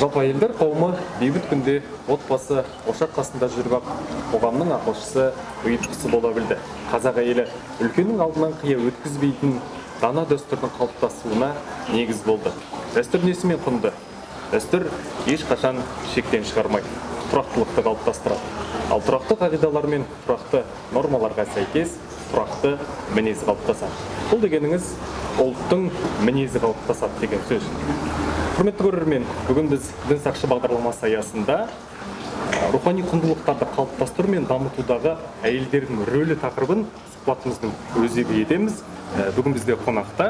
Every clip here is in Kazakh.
Жалпы әйелдер қауымы бейбіт күнде отбасы ошақ қасында жүріп ақ қоғамның ақылшысы, ұйытқысы бола білді. Қазақ әйелі үлкеннің алдынан қия өткізбейтін дана дәстүрдің қалыптасуына негіз болды. Дәстүр несімен құнды? Дәстүр ешқашан шектен шығармайды, тұрақтылықты қалыптастырады. Ал тұрақты қағидалар мен тұрақты нормаларға сәйкес тұрақты мінез қалыптасады. Бұл дегеніңіз ұлттың мінезі қалыптасады деген сөз. Құрметті көрермен, бүгін біз дін сақшы бағдарламасы аясында рухани құндылықтарды қалыптастыру мен дамытудағы әйелдердің рөлі тақырыбын сұхбатымыздың өзегі етеміз. Бүгін бізде қонақта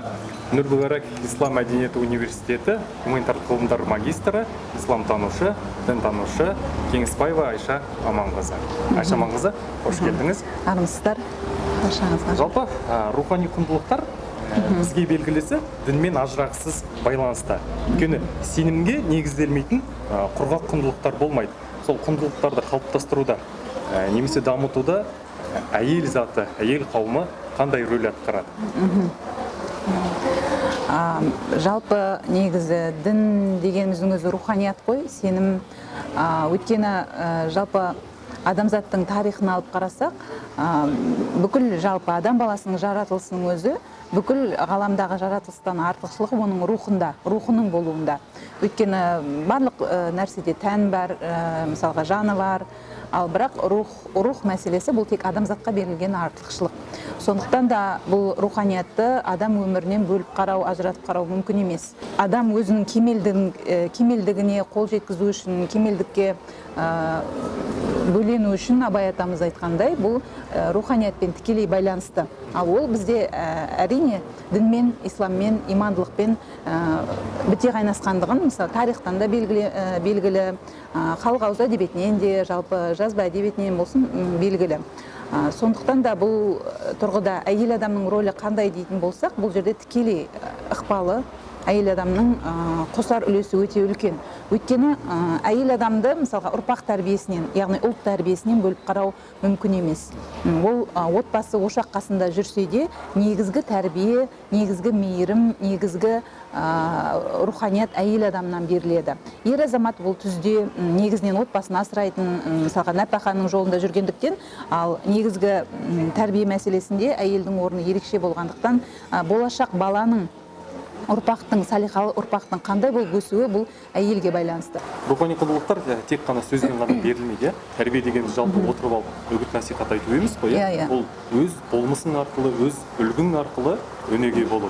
Нұр-Мүбарак Ислам мәдениеті университеті гуманитарлық ғылымдар магистрі, исламтанушы, дінтанушы Кеңесбаева Айша Аманқызы. Айша Аманқызы, қош келдіңіз. Армысыздар. Жалпы рухани құндылықтар бізге белгілесі дінмен ажырағысыз байланысты. Өйткені сенімге негізделмейтін құрғақ құндылықтар болмайды. Сол құндылықтарды қалыптастыруда немесе дамытуда әйел заты, әйел қауымы қандай рөл атқарады? Жалпы негізі дін дегеніміздің өзі руханият қой, сенім. Өйткені жалпы адамзаттың тарихын алып қарасақ, бүкіл жалпы адам баласының жаратылысының өзі бүкіл ғаламдағы жаратылыстан артықшылығы оның рухында, рухының болуында. Өйткені барлық нәрседе тән бар, мысалға жаны бар, ал бірақ рух мәселесі бұл тек адамзатқа берілген артықшылық. Сондықтан да бұл руханиятты адам өмірінен бөліп қарау, ажыратып қарау мүмкін емес. Адам өзінің кемелдігіне қол жеткізу үшін, кемелдікке бөлену үшін Абай атамыз айтқандай, бұл руханиятпен тікелей байланысты. Ал ол бізде әрине дінмен, исламмен, имандылықпен біте қайнасқандығын, мысалы, тарихтан да белгілі, халық ауыз әдебиетінен де, жалпы жазба әдебиетінен болсын белгілі. Сондықтан да бұл тұрғыда әйел адамның рөлі қандай дейтін болсақ, бұл жерде тікелей ықпалы әйел адамның қосар үлесі өте үлкен. Өйткені әйел адамды мысалға ұрпақ тәрбиесінен, яғни ұлт тәрбиесінен бөліп қарау мүмкін емес. Ол отбасы ошақ қасында жүрсе де, негізгі тәрбие, негізгі мейірім, негізгі руханият әйел адамнан беріледі. Ер азамат бұл түзде негізінен отбасын асырайтын, мысалға нәпақаның жолында жүргендіктен, ал негізгі тәрбие мәселесінде әйелдің орны ерекше болғандықтан, болашақ баланың ұрпақтың, салиқалы ұрпақтың қандай болып өсуі бұл әйелге байланысты. Рухани құндылықтар тек қана сөзбен ғана берілмейді. Тәрбие дегенді жалпы отырып алып үгіт насихат айту емес қой. Ол өз болмысың арқылы, өз үлгің арқылы өнеге болу.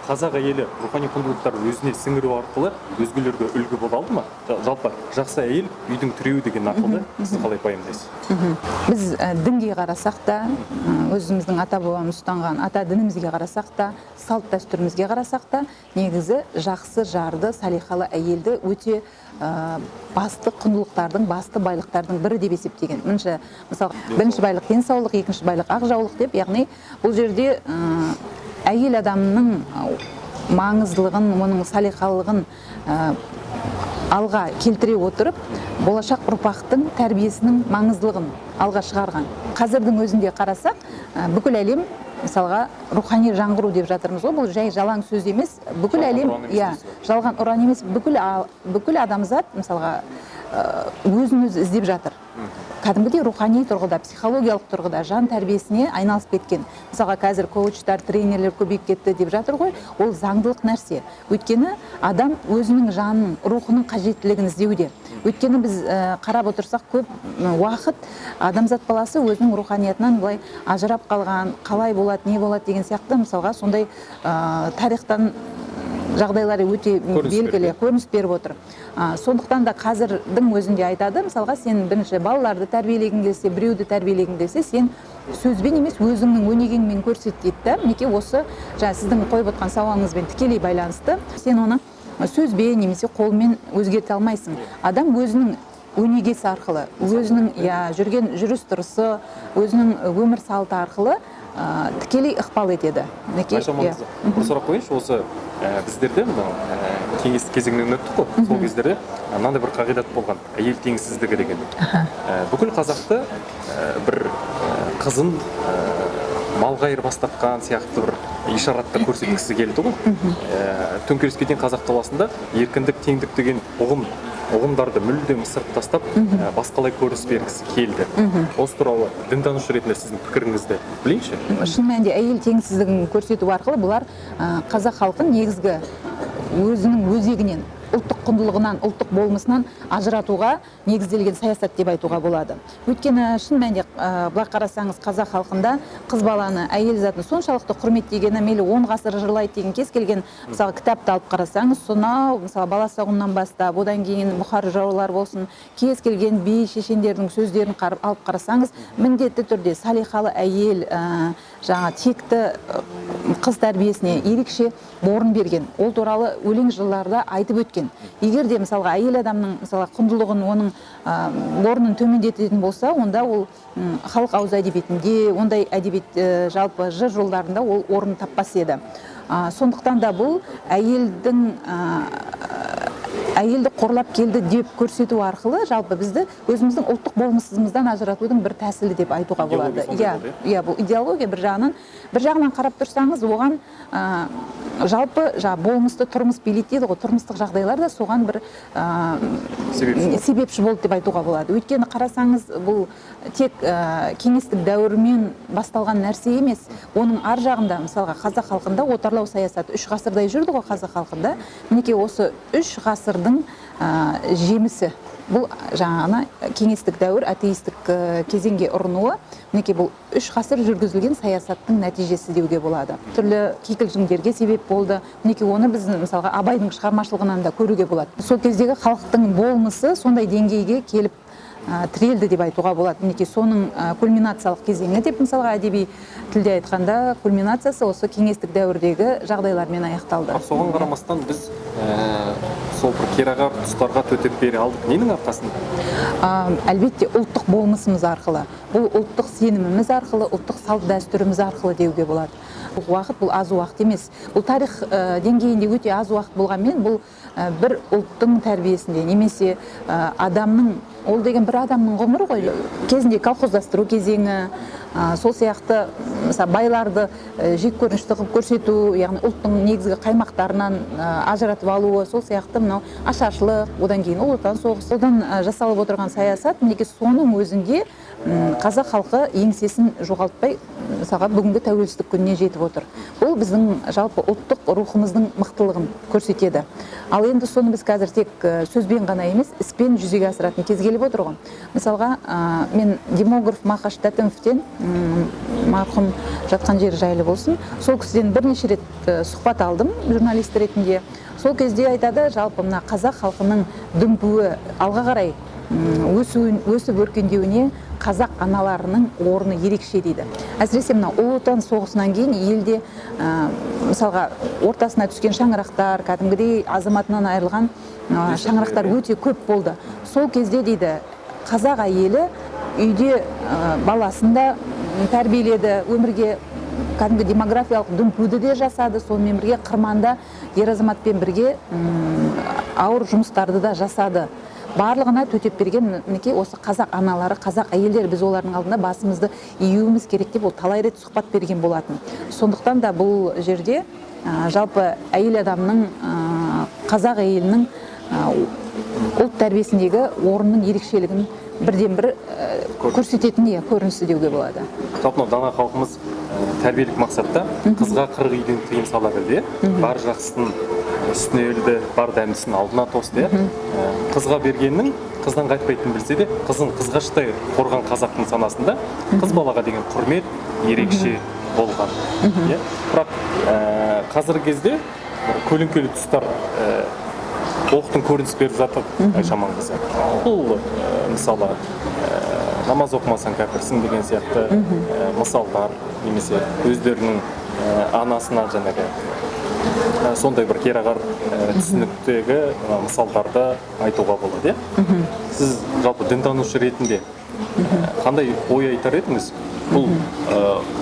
Қазақ әйелі рухани құндылықтарды өзіне сіңіру арқылы өзгелерге үлгі бола алды ма? Жалпы жақсы әйел үйдің тіреуі деген ақылды сіз қалай пайымдайсыз? Біз дінге қарасақ та, өзіміздің ата бабамыз ұстанған ата дінімізге қарасақ та, салт дәстүрімізге қарасақ та, негізі жақсы жарды, салиқалы әйелді өте басты құндылықтардың, басты байлықтардың бірі деп есептеген. Мысалы, бірінші байлық денсаулық, екінші байлық ақ жаулық деп, яғни бұл жерде әйел адамның маңыздылығын, оның салиқалылығын алға келтіре отырып, болашақ ұрпақтың тәрбиесінің маңыздылығын алға шығарған. Қазірдің өзінде қарасақ, бүкіл әлем мысалға рухани жаңғыру деп жатырмыз ғой, бұл жай жалаң сөз емес, бүкіл әлем, жалған ұран емес, бүкіл адамзат мысалға өзін өзі іздеп жатыр. Кәдімгідей рухани тұрғыда, психологиялық тұрғыда жан тәрбиесіне айналысып кеткен. Мысалға қазір коучтар, тренерлер көбейіп кетті деп жатыр ғой, ол заңдылық нәрсе. Өйткені адам өзінің жанын, рухының қажеттілігін іздеуде. Өйткені біз қарап отырсақ көп уақыт адамзат баласы өзінің руханиятынан былай ажырап қалған, қалай болады, не болады деген сияқты мысалға сондай тарихтан жағдайлары өте белгілі, көрініс беріп отыр. Сондықтан да қазірдің өзінде айтады, мысалға сен бірінші балаларды тәрбиелегің келсе, біреуді тәрбиелегің келсе, сен сөзбен емес өзіңнің өнегеңмен көрсет дейді. Неке осы сіздің қойып отқан сауалыңызбен тікелей байланысты. Сен оны сөзбен немесе қолмен өзгерте алмайсың. Адам өзінің өнегесі арқылы, өзінің жүрген жүріс тұрысы, өзінің өмір салты арқылы тікелей ықпал етеді. Айша Аманқызы, бір сұрақ қойыңызшы, осы біздерде кеңестік кезеңнен өттік қой, сол кездерде мынандай бір қағидат болған, әйел теңсіздігі деген. Бүкіл қазақты бір қызын малғайыр бастатқан сияқты бір ишаратты көрсеткісі келді ғой. Төңкеріске дейін қазақ даласында еркіндік, теңдік деген ұғымдарды мүлдем ысырып тастап, басқалай көрініс бергісі келді. Осы туралы дінтанушы ретінде сіздің пікіріңізді білейінші? Шын мәнінде әйел теңсіздігін көрсету арқылы бұлар қазақ халқын негізгі өзінің өзегінен, ұлттық құндылығынан, ұлттық болмысынан ажыратуға негізделген саясат деп айтуға болады. Өйткені шын мәнінде былай қарасаңыз қазақ халқында қыз баланы, әйел затын соншалықты құрметтегені, мейлі 10 ғасыр жырлайды деген кез келген мысалы кітапты алып қарасаңыз, сонау мысалы баласағұннан бастап, одан кейін бұхар жыраулар болсын, кез келген би шешендердің сөздерін алып қарасаңыз, міндетті түрде салиқалы әйел, жаңа текті қыз тәрбиесіне ерекше орын берген. Ол туралы өлең жырларда айтып өткен. Егер де мысалға әйел адамның мысалы құндылығын, оның орнын төмендететін болса, онда ол халық ауыз әдебиетінде, ондай әдебиет жалпы жыр жолдарында ол орын таппас еді. Сондықтан да бұл әйелді қорлап келді деп көрсету арқылы жалпы бізді өзіміздің ұлттық болмысымыздан ажыратудың бір тәсілі деп айтуға болады. Иә, бұл идеология бір жағынан қарап тұрсаңыз, оған жалпы болмысты тұрмыс билейді дейді ғой, тұрмыстық жағдайлар да соған бір себепші болды деп айтуға болады. Өйткені қарасаңыз, бұл тек кеңестік дәуірмен басталған нәрсе емес. Оның ар жағында, мысалға қазақ халқында отарлау саясаты 3 ғасырдай жүрді ғой қазақ халқында. Мінекей осы 3 ғасырдың жемісі. Бұл жаңағына кеңестік дәуір атеистік кезеңге ұрынуы, мінекей бұл 3 ғасыр жүргізілген саясаттың нәтижесі деуге болады. Түрлі кикілжіңдерге себеп болды. Мінекей оны біз мысалға Абайдың шығармашылығынан да көруге болады. Сол кездегі халықтың болмысы сондай деңгейге келіп тірелді деп айтуға болады. Мінекей соның кульминациялық кезеңі деп мысалға әдеби тілде айтқанда, кульминациясы осы кеңестік дәуірдегі жағдайлармен аяқталды. Соған қарамастан біз сол бір керағар тұстарға төтеп бере алдық. Ненің арқасында? Әлбетте ұлттық болмысымыз арқылы, бұл ұлттық сеніміміз арқылы, ұлттық салт дәстүріміз арқылы деуге болады. Бұл уақыт, бұл аз уақыт емес. Бұл тарих деңгейінде өте аз уақыт болғанмен, бұл бір ұлттың тәрбиесінде немесе адамның, ол деген бір адамның ғұмыры ғой. Кезінде колхоздастыру кезеңі, сол сияқты байларды жек көрінішті қылып көрсету, яғни ұлттың негізгі қаймақтарынан ажыратып алуы, сол сияқты мынау ашаршылық, одан кейін ұлы отан соғысы, одан жасалып отырған саясат, мінекей соның өзінде қазақ халқы еңсесін жоғалтпай мысалға бүгінгі тәуелсіздік күніне жетіп отыр. Бұл біздің жалпы ұлттық рухымыздың мықтылығын көрсетеді. Ал енді соны біз қазір тек сөзбен ғана емес, іспен жүзеге асыратын кез келіп отыр ғой. Мысалға, мен демограф Мақаш Тәтімовтен, марқұм жатқан жері жайлы болсын, сол кісіден бірнеше рет сұхбат алдым журналист ретінде. Сол кезде айтады, жалпы мына қазақ халқының дүмпуі алға қарай өсіп өркендеуіне қазақ аналарының орны ерекше дейді. Әсіресе мына ұлы отан соғысынан кейін елде мысалға ортасына түскен шаңырақтар, кәдімгідей азаматынан айырылған шаңырақтар өте көп болды. Сол кезде дейді, қазақ әйелі үйде баласын да тәрбиеледі, өмірге кәдімгі демографиялық дүмпуді де жасады, сонымен бірге қырманда ер азаматпен бірге ауыр жұмыстарды да жасады. Барлығына төтеп берген мінекей осы қазақ аналары, қазақ әйелдер, біз олардың алдында басымызды июіміз керек деп ол талай рет сұхбат берген болатын. Сондықтан да бұл жерде жалпы әйел адамның, қазақ әйелінің ұлт тәрбиесіндегі орынның ерекшелігін бірден бір көрсететін көрінісі деуге болады. Жалпы дана халқымыз тәрбиелік мақсатта қызға 40 үйден тыйым сала білді. Бар жақсысын үстіне өлді, бар дәмдісін алдына тосты. Қызға бергеннің қыздан қайтпайтынын білсе де, қызын қызғаштай қорған қазақтың санасында қыз балаға деген құрмет ерекше болған. Бірақ қазіргі кезде көлеңкелі тұстар оқтың көрініс беріп жатыр Айшаман қызы. Бұл мысалы намаз оқымасаң кәпірсің деген сияқты мысалдар, немесе өздерінің анасына жаңағы сондай бір керағар түсініктегі мысалдарды айтуға болады. Сіз жалпы дінтанушы ретінде қандай ой айтар едіңіз? Бұл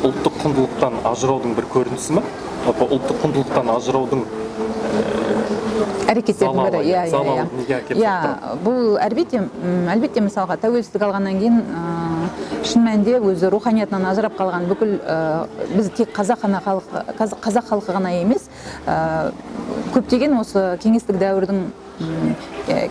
ұлттық құндылықтан ажыраудың бір көрінісі ме? Ұлттық құндылықтан ажыраудың әрекеттердің бірі. Бұл әлбетте мысалға тәуелсіздік алғаннан кейін шын мәнінде өзі руханиятынан ажырап қалған бүкіл біз тек қазақ халқы ғана емес, көптеген осы кеңестік дәуірдің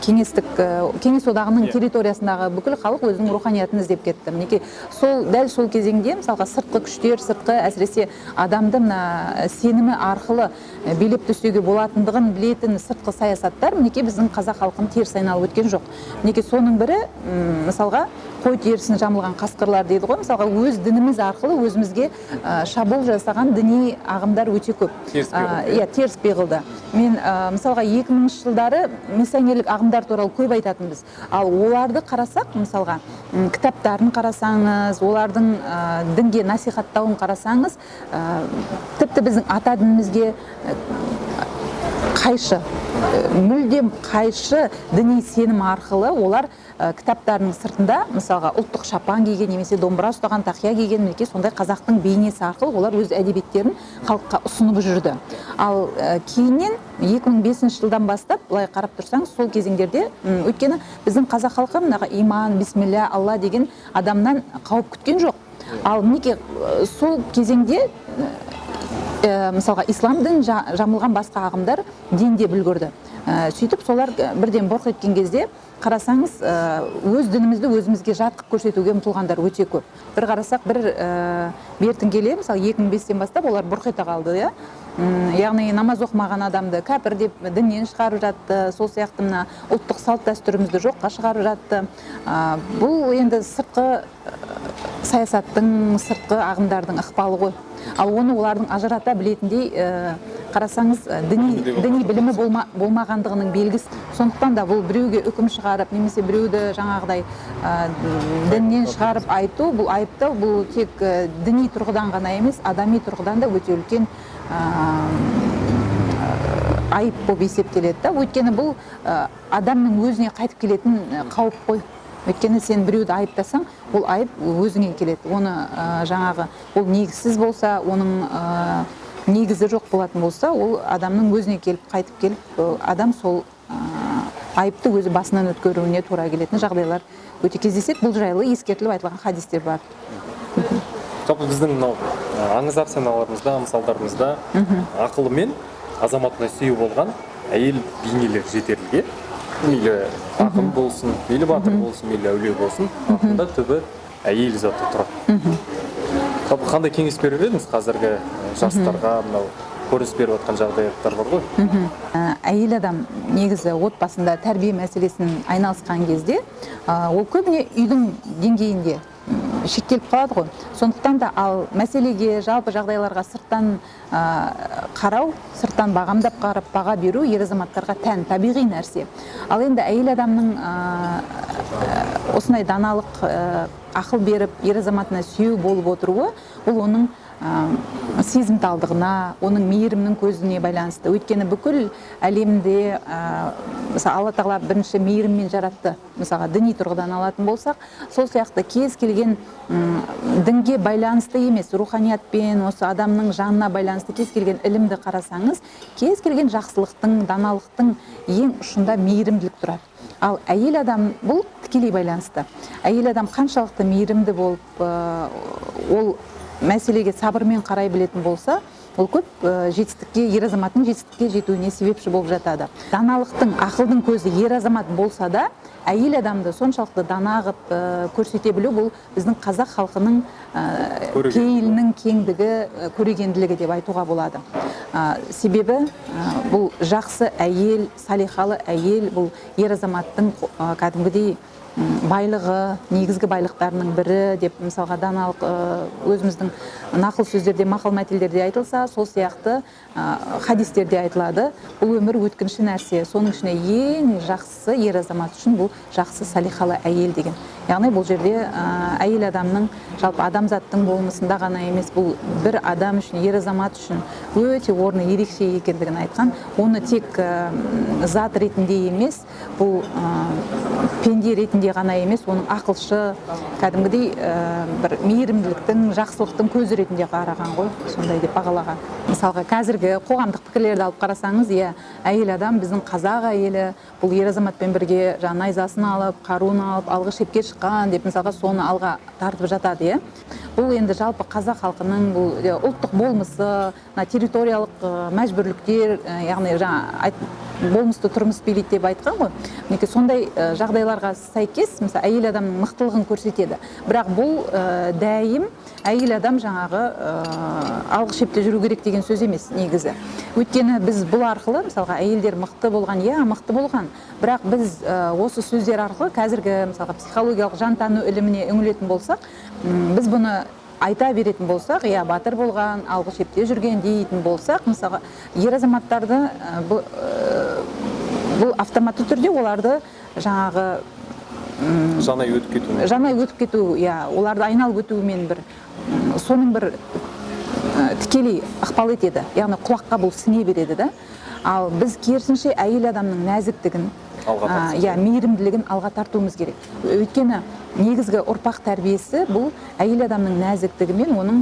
кеңес одағының территориясындағы бүкіл халық өзінің руханиятын іздеп кетті. Мінекей дәл сол кезеңде мысалға сыртқы күштер, әсіресе адамды мына сенімі арқылы билеп төстеуге болатындығын білетін сыртқы саясаттар мінекей біздің қазақ халқын теріс айналып өткен жоқ. Мінекей соның бірі мысалға қой терісін жамылған қасқырлар дейді ғой. Мысалға өз дініміз арқылы өзімізге шабуыл жасаған діни ағымдар өте көп. Теріс пиғылды. Мен мысалға 2000 жылдары миссионерлік ағымдар туралы көп айтатынбыз. Ал оларды қарасақ, мысалға кітаптарын қарасаңыз, олардың дінге насихаттауын қарасаңыз, тіпті біздің ата дінімізге қайшы, мүлдем қайшы діни сенім арқылы олар кітаптарының сыртында мысалға ұлттық шапан киген немесе домбыра ұстаған, тақия киген, мінекей сондай қазақтың бейнесі арқылы олар өз әдебиеттерін халыққа ұсынып жүрді. Ал кейіннен 2005 жылдан бастап былай қарап тұрсаң, сол кезеңдерде өйткені біздің қазақ халқы мынаға иман, бисмилля, алла деген адамнан қауіп күткен жоқ. Ал мінекей сол кезеңде мысалға ислам дін жамылған басқа ағымдар динде бүлгірді. Сөйтіп солар бірден бұрқ еткен кезде қарасаңыз, өз дінімізді өзімізге жат қылып көрсетуге ұмтылғандар өте көп. Бір қарасақ, бертін келе, мысалы 2005-тен бастап олар бұрқ ете қалды, яғни намаз оқымаған адамды кәпір деп діннен шығарып жатты, сол сияқты мына ұлттық салт дәстүрімізді жоққа шығарып жатты. Бұл енді сыртқы саясаттың, сыртқы ағымдардың ықпалы ғой. Ал оны олардың ажырата білетіндей қарасаңыз, діни білімі болмағандығының белгісі. Сондықтан да бұл біреуге үкім шығарып, немесе біреуді жаңағыдай діннен шығарып айту, бұл айыптау, бұл тек діни тұрғыдан ғана емес, адами тұрғыдан да өте үлкен айып болып есептеледі. Өйткені бұл адамның өзіне қайтып келетін қауіп қой. Өйткені сен біреуді айыптасаң, ол айып өзіңе келеді. Оны жаңағы ол негізсіз болса, оның негізі жоқ болатын болса, ол адамның өзіне келіп, қайтып келіп, адам сол айыпты өзі басынан өткеруіне тура келетін жағдайлар өте кездеседі. Бұл жайлы ескертіліп айтылған хадистер бар. Жалпы біздің аңыз арсеналарымызда, мысалдарымызда ақылы мен азаматына сүйеу болған әйел бейнелер жетерліге. Мейлі ақын болсын, мейлі батыр болсын, мейлі әулие болсын, ақында түбі әйел заты тұрады. Жалпы қандай кеңес берер едіңіз қазіргі жастарға, мынау көрініс беріп жатқан жағдаяттар бар ғой? Әйел адам негізі отбасында тәрбие мәселесін айналысқан кезде, ол көбіне үйдің деңгейінде шектеліп қалады ғой. Сондықтан да ал мәселеге, жалпы жағдайларға сырттан қарау, сырттан бағамдап қарап баға беру ер азаматтарға тән, табиғи нәрсе. Ал енді әйел адамның осындай даналық ақыл беріп, ер азаматына сүйеу болып отыруы, бұл оның сезімталдығына, оның мейірімнің көзіне байланысты. Өйткені бүкіл әлемде Алла тағала бірінші мейіріммен жаратты. Мысалға діни тұрғыдан алатын болсақ, сол сияқты кез келген дінге байланысты емес, руханиятпен, осы адамның жанына байланысты кез келген ілімді қарасаңыз, кез келген жақсылықтың, даналықтың ең ұшында мейірімділік тұрады. Ал әйел адам бұл тікелей байланысты. Әйел адам қаншалықты мейірімді болып, ол мәселеге сабырмен қарай білетін болса, ол көп жетістікке, ер азаматтың жетістікке жетуіне себепші болып жатады. Даналықтың, ақылдың көзі ер азамат болса да, әйел адамды соншалықты дана қылып көрсете білу, бұл біздің қазақ халқының пейілінің кеңдігі, көрегенділігі деп айтуға болады. Себебі бұл жақсы әйел, салихалы әйел, бұл ер азаматтың кәдімгідей байлығы, негізгі байлықтарының бірі деп мысалға даналық өзіміздің нақыл сөздерде, мақал мәтелдерде айтылса, сол сияқты хадистерде айтылады. Бұл өмір өткінші нәрсе. Соның ішіне ең жақсысы ер азамат үшін бұл жақсы салихалы әйел деген. Яғни бұл жерде әйел адамның жалпы адамзаттың болмысында ғана емес, бұл бір адам үшін, ер азамат үшін өте орны ерекше екендігін айтқан. Оны тек зат ретінде емес, бұл пенде ретінде дінге ғана емес, оның ақылшы, кәдімгідей бір мейірімділіктің, жақсылықтың көзі ретінде қараған ғой, сондай деп бағалаған. Мысалға қазіргі қоғамдық пікірлерді алып қарасаңыз, иә, әйел адам, біздің қазақ әйелі бұл ер азаматпен бірге найзасын алып, қаруын алып, алғы шепке шыққан деп мысалға соны алға тартып жатады, иә. Бұл енді жалпы қазақ халқының бұл ұлттық болмысы, территориялық мәжбүрліктер, яғни болмысты тұрмыс билейді деп айтқан ғой. Мінекей сондай жағдайларға сәйкес, мысалы, әйел адамның мықтылығын көрсетеді. Бірақ бұл дәйім әйел адам жаңағы алғы шепте жүру керек деген сөз емес негізі. Өйткені біз бұл арқылы, мысалға, әйелдер мықты болған, иә, мықты болған. Бірақ біз осы сөздер арқылы қазіргі, мысалға, психологиялық жантану іліміне үңілетін болсақ, біз бұны айта беретін болсақ, иә, батыр болған, алғы шепте жүрген дейтін болсақ, мысалға, ер азаматтарды бұл автоматты түрде оларды жаңағы жанай өтіп кету, иә, оларды айналып өтуімен бір соның бір тікелей ықпал етеді. Яғни құлаққа бұл сіңе береді да. Ал біз керісінше әйел адамның нәзіктігін, мейірімділігін алға тартуымыз керек. Өйткені негізгі ұрпақ тәрбиесі бұл әйел адамның нәзіктігі мен оның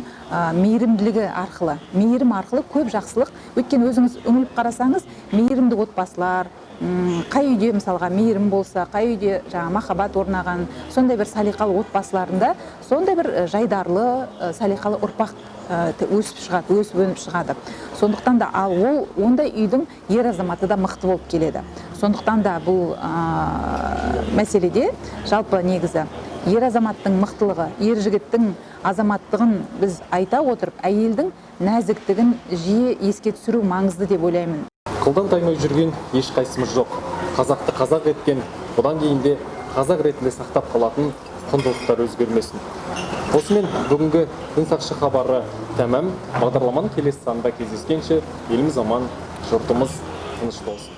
мейірімділігі арқылы, мейірім арқылы көп жақсылық. Өйткені өзіңіз үңіліп қарасаңыз, мейірімді отбасылар, қай үйде мысалға мейірім болса, қай үйде махаббат орнаған, сондай бір салиқалы отбасыларында сондай бір жайдарлы, салиқалы ұрпақ өсіп шығады, өсіп өніп шығады. Сондықтан да ол ондай үйдің ер азаматы да мықты болып келеді. Сондықтан да бұл мәселеде жалпы негізі ер азаматтың мықтылығы, ер жігіттің азаматтығын біз айта отырып, әйелдің нәзіктігін жиі еске түсіру маңызды деп ойлаймын. Қылдан таймай жүрген ешқайсымыз жоқ. Қазақты қазақ еткен, одан кейін де қазақ ретінде сақтап қалатын құндылықтар өзгермесін. Осымен бүгінгі Дін Сақшы хабары тәмам. Бағдарламаның келесі санында кездескенше еліміз аман, жұртымыз тыныш болсын.